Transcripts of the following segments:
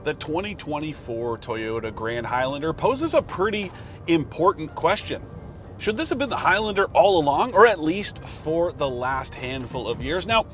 The 2024 Toyota Grand Highlander poses a pretty important question. Should this have been the Highlander all along, or at least for the last handful of years? Now,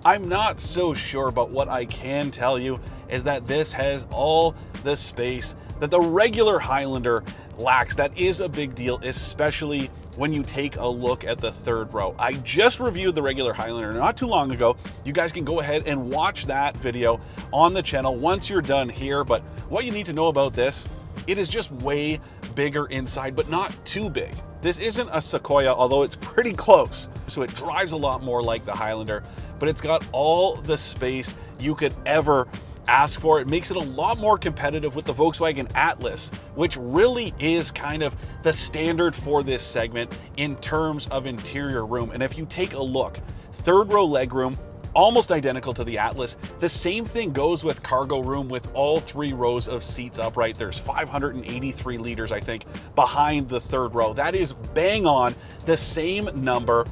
I'm not so sure, but what I can tell you is that this has all the space that the regular Highlander lacks. That is a big deal, especially when you take a look at the third row. I just reviewed the regular Highlander not too long ago. You guys can go ahead and watch that video on the channel once you're done here. But what you need to know about this, it is just way bigger inside, but not too big. This isn't a Sequoia, although it's pretty close. So it drives a lot more like the Highlander, but it's got all the space you could ever ask for. It makes it a lot more competitive with the Volkswagen Atlas, which really is kind of the standard for this segment in terms of interior room. And if you take a look, third row legroom, almost identical to the Atlas. The same thing goes with cargo room with all 3 rows of seats upright. There's 583 liters, I think, behind the third row. That is bang on the same number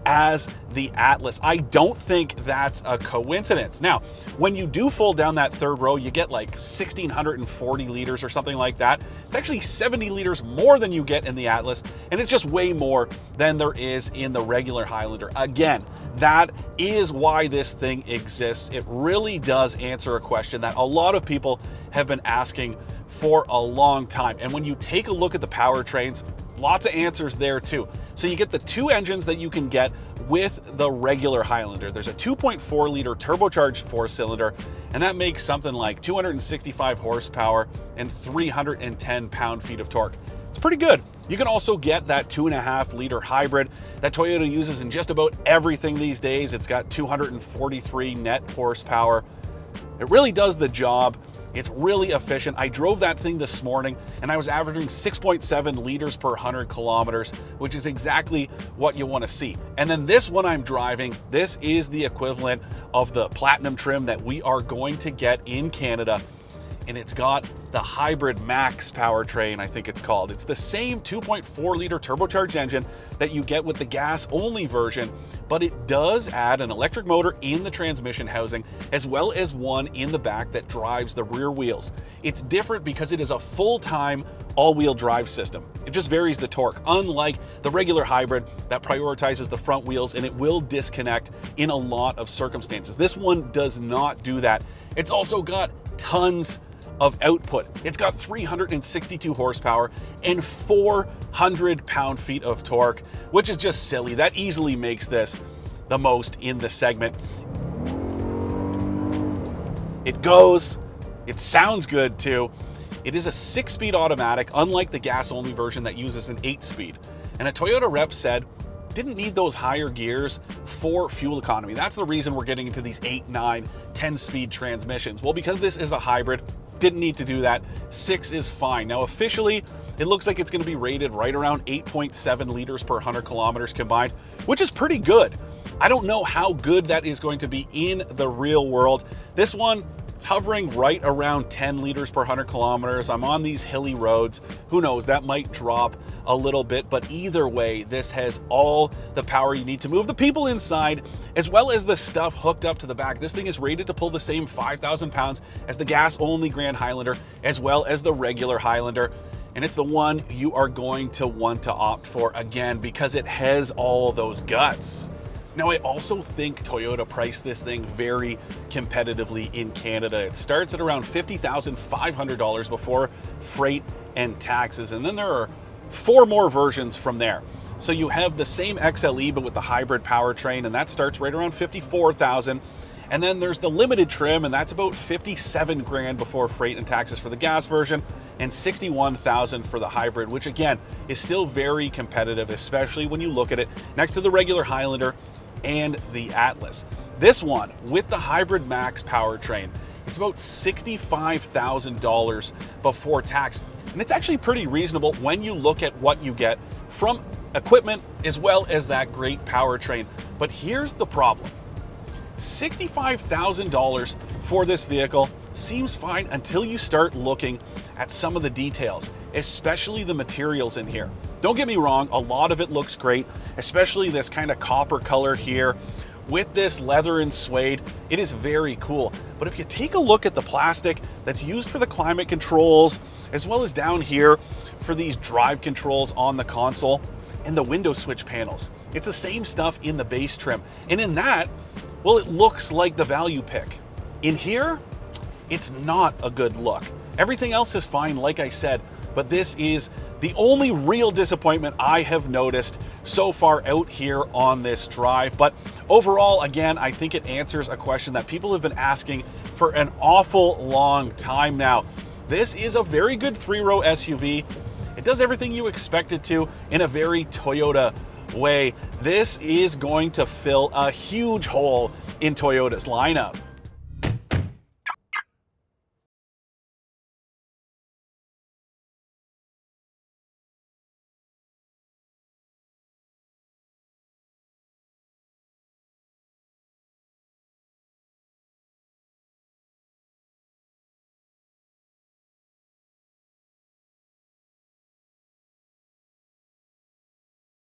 as the Atlas. I don't think that's a coincidence. Now, when you do fold down that third row, you get like 1,640 liters or something like that. It's actually 70 liters more than you get in the Atlas, and it's just way more than there is in the regular Highlander. Again, that is why this thing exists. It really does answer a question that a lot of people have been asking for a long time. And when you take a look at the powertrains, lots of answers there too. So you get the 2 engines that you can get with the regular Highlander. There's a 2.4 liter turbocharged 4-cylinder, and that makes something like 265 horsepower and 310 pound-feet of torque. It's pretty good. You can also get that 2.5 liter hybrid that Toyota uses in just about everything these days. It's got 243 net horsepower. It really does the job. It's really efficient. I drove that thing this morning and I was averaging 6.7 liters per 100 kilometers, which is exactly what you want to see. And then this one I'm driving, this is the equivalent of the Platinum trim that we are going to get in Canada. And it's got the Hybrid Max powertrain, I think it's called. It's the same 2.4 liter turbocharged engine that you get with the gas-only version, but it does add an electric motor in the transmission housing, as well as one in the back that drives the rear wheels. It's different because it is a full-time all-wheel drive system. It just varies the torque, unlike the regular hybrid that prioritizes the front wheels, and it will disconnect in a lot of circumstances. This one does not do that. It's also got tons of output. It's got 362 horsepower and 400 pound-feet of torque, which is just silly. That easily makes this the most in the segment. It goes, it sounds good too. It is a 6-speed automatic, unlike the gas-only version that uses an 8-speed. And a Toyota rep said, didn't need those higher gears for fuel economy. That's the reason we're getting into these 8, 9, 10-speed transmissions. Well, because this is a hybrid, didn't need to do that. 6 is fine. Now, officially, it looks like it's going to be rated right around 8.7 liters per 100 kilometers combined, which is pretty good. I don't know how good that is going to be in the real world. This one, it's hovering right around 10 liters per 100 kilometers. I'm on these hilly roads. Who knows, that might drop a little bit, but either way, this has all the power you need to move the people inside, as well as the stuff hooked up to the back. This thing is rated to pull the same 5,000 pounds as the gas-only Grand Highlander, as well as the regular Highlander. And it's the one you are going to want to opt for, again, because it has all those guts. Now, I also think Toyota priced this thing very competitively in Canada. It starts at around $50,500 before freight and taxes. And then there are 4 more versions from there. So you have the same XLE, but with the hybrid powertrain, and that starts right around $54,000. And then there's the limited trim, and that's about 57 grand before freight and taxes for the gas version, and 61,000 for the hybrid, which again is still very competitive, especially when you look at it next to the regular Highlander and the Atlas. This one with the Hybrid Max powertrain, it's about $65,000 before tax. And it's actually pretty reasonable when you look at what you get from equipment as well as that great powertrain. But here's the problem. $65,000 for this vehicle seems fine until you start looking at some of the details, especially the materials in here. Don't get me wrong, a lot of it looks great, especially this kind of copper color here with this leather and suede. It is very cool. But if you take a look at the plastic that's used for the climate controls, as well as down here for these drive controls on the console and the window switch panels, it's the same stuff in the base trim. And in that, well, it looks like the value pick. In here, it's not a good look. Everything else is fine, like I said, but this is the only real disappointment I have noticed so far out here on this drive. But overall, again, I think it answers a question that people have been asking for an awful long time now. This is a very good 3-row SUV. It does everything you expect it to in a very Toyota way. This is going to fill a huge hole in Toyota's lineup.